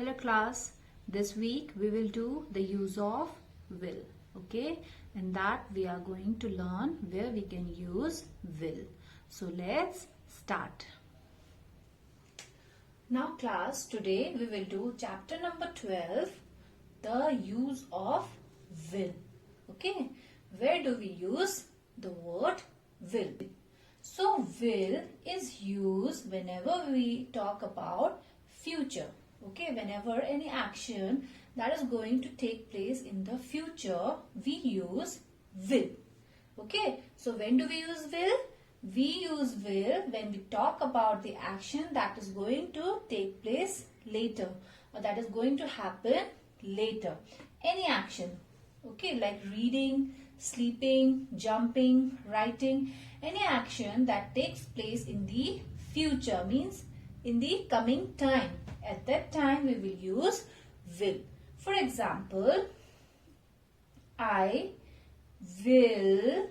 Hello class, this week we will do the use of will, okay? And that we are going to learn where we can use will. So let's start. Now class, today we will do chapter number 12, the use of will, okay? Where do we use the word will? So will is used whenever we talk about future. Okay, whenever any action that is going to take place in the future, we use will. Okay, so when do we use will? We use will when we talk about the action that is going to take place later or that is going to happen later. Any action, okay, like reading, sleeping, jumping, writing, any action that takes place in the future means in the coming time. At that time we will use will. For example, I will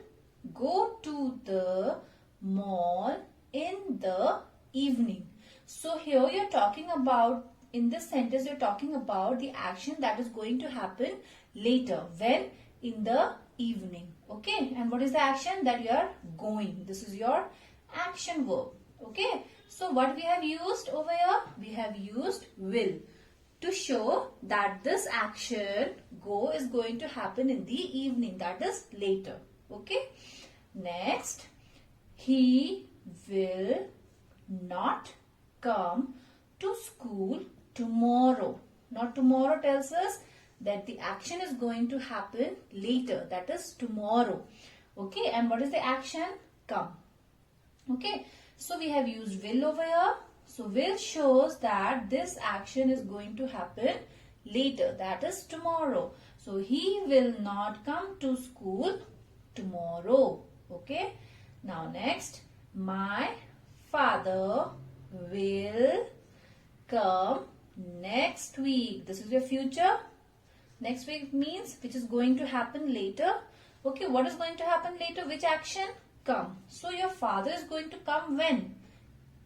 go to the mall in the evening. So here you are talking about, in this sentence you are talking about the action that is going to happen later. When? In the evening. Okay, and what is the action? That you are going. This is your action verb. Okay, so what we have used over here? We have used will to show that this action go is going to happen in the evening, that is later. Okay, next, he will not come to school tomorrow. Now tomorrow tells us that the action is going to happen later, that is tomorrow. Okay, and what is the action? Come. Okay, so we have used will over here. So will shows that this action is going to happen later, that is tomorrow. So he will not come to school tomorrow. Okay, now next, my father will come next week. This is your future. Next week means which is going to happen later. Okay, what is going to happen later? Which action? Come. So your father is going to come when?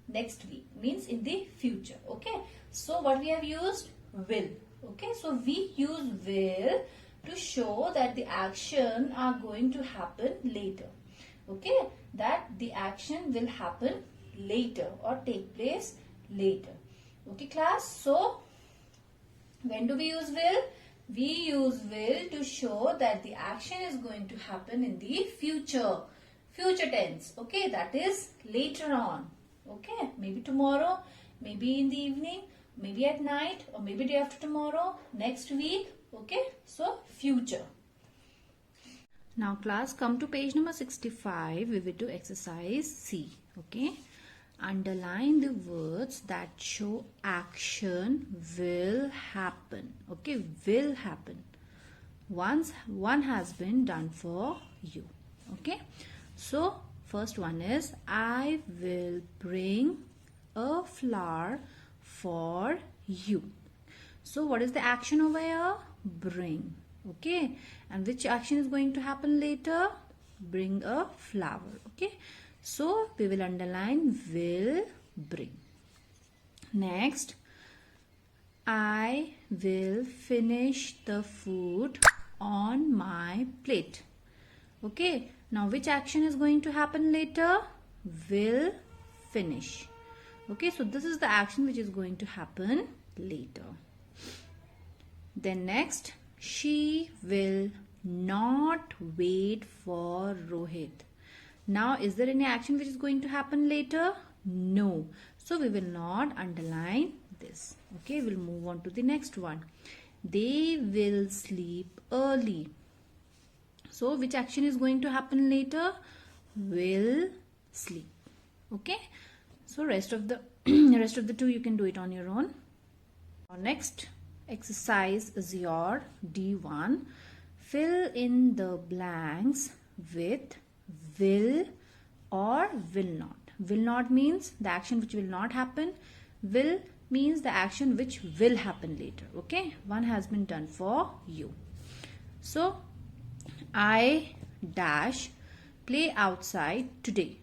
Next week means in the future. Okay, so what we have used? Will. Okay, so we use will to show that the action are going to happen later. Okay, that the action will happen later or take place later. Okay class, so when do we use will? We use will to show that the action is going to happen in the future. Future tense, okay, that is later on. Okay, maybe tomorrow, maybe in the evening, maybe at night, or maybe day after tomorrow, next week. Okay, so future. Now class, come to page number 65. We will do exercise C. Okay, underline the words that show action will happen. Okay, will happen once one has been done for you. Okay, so first one is I will bring a flower for you. So what is the action over here? Bring. Okay, and which action is going to happen later? Bring a flower. Okay, so we will underline will bring. Next, I will finish the food on my plate. Okay, now which action is going to happen later? Will finish. Okay, so this is the action which is going to happen later. Then next, she will not wait for Rohit. Now, is there any action which is going to happen later? No. So, we will not underline this. Okay, we'll move on to the next one. They will sleep early. So, which action is going to happen later? Will sleep. Okay. So, rest of the two you can do it on your own. Next exercise is your D1. Fill in the blanks with will or will not. Will not means the action which will not happen. Will means the action which will happen later. Okay, one has been done for you. So I dash play outside today.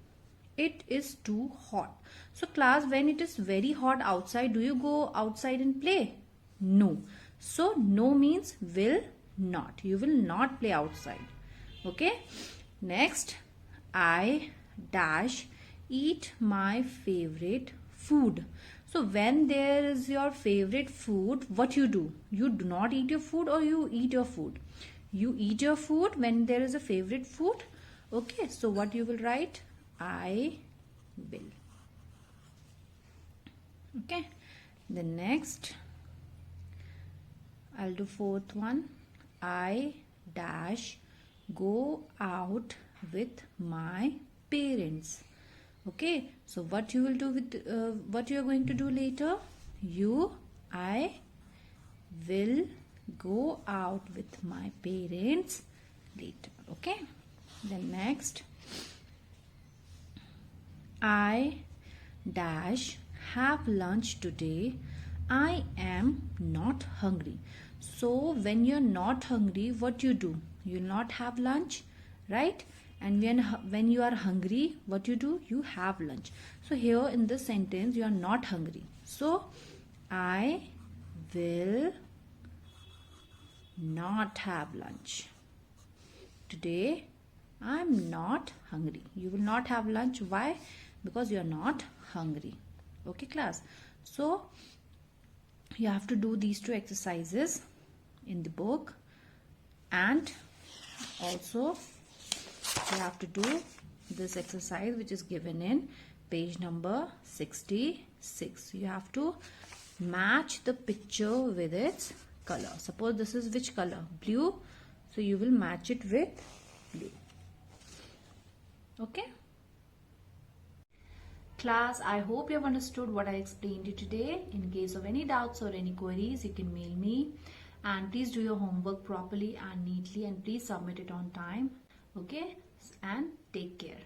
It is too hot. So class, when it is very hot outside, do you go outside and play? no. So no means will not. You will not play outside. Okay. Next, I dash eat my favorite food. So when there is your favorite food, what you do? You do not eat your food, or you eat your food? You eat your food when there is a favorite food. Okay, so what you will write? I will. Okay, the next, I'll do fourth one. I dash go out with my parents. Okay, so what you will do with what you are going to do later? I will go out with my parents later. Okay, then next, I dash have lunch today. I am not hungry. So when you're not hungry, what you do? You'll not have lunch, right? And when you are hungry, what you do? You have lunch. So here in this sentence, you are not hungry. So I will not have lunch today. I'm not hungry. You will not have lunch. Why? Because you are not hungry. Okay, class. So you have to do these two exercises in the book, and also you have to do this exercise which is given in page number 66. You have to match the picture with its color. Suppose this is which color? Blue. So you will match it with blue. Okay. Class, I hope you have understood what I explained you today. In case of any doubts or any queries, you can mail me. And please do your homework properly and neatly, and please submit it on time. Okay, and take care.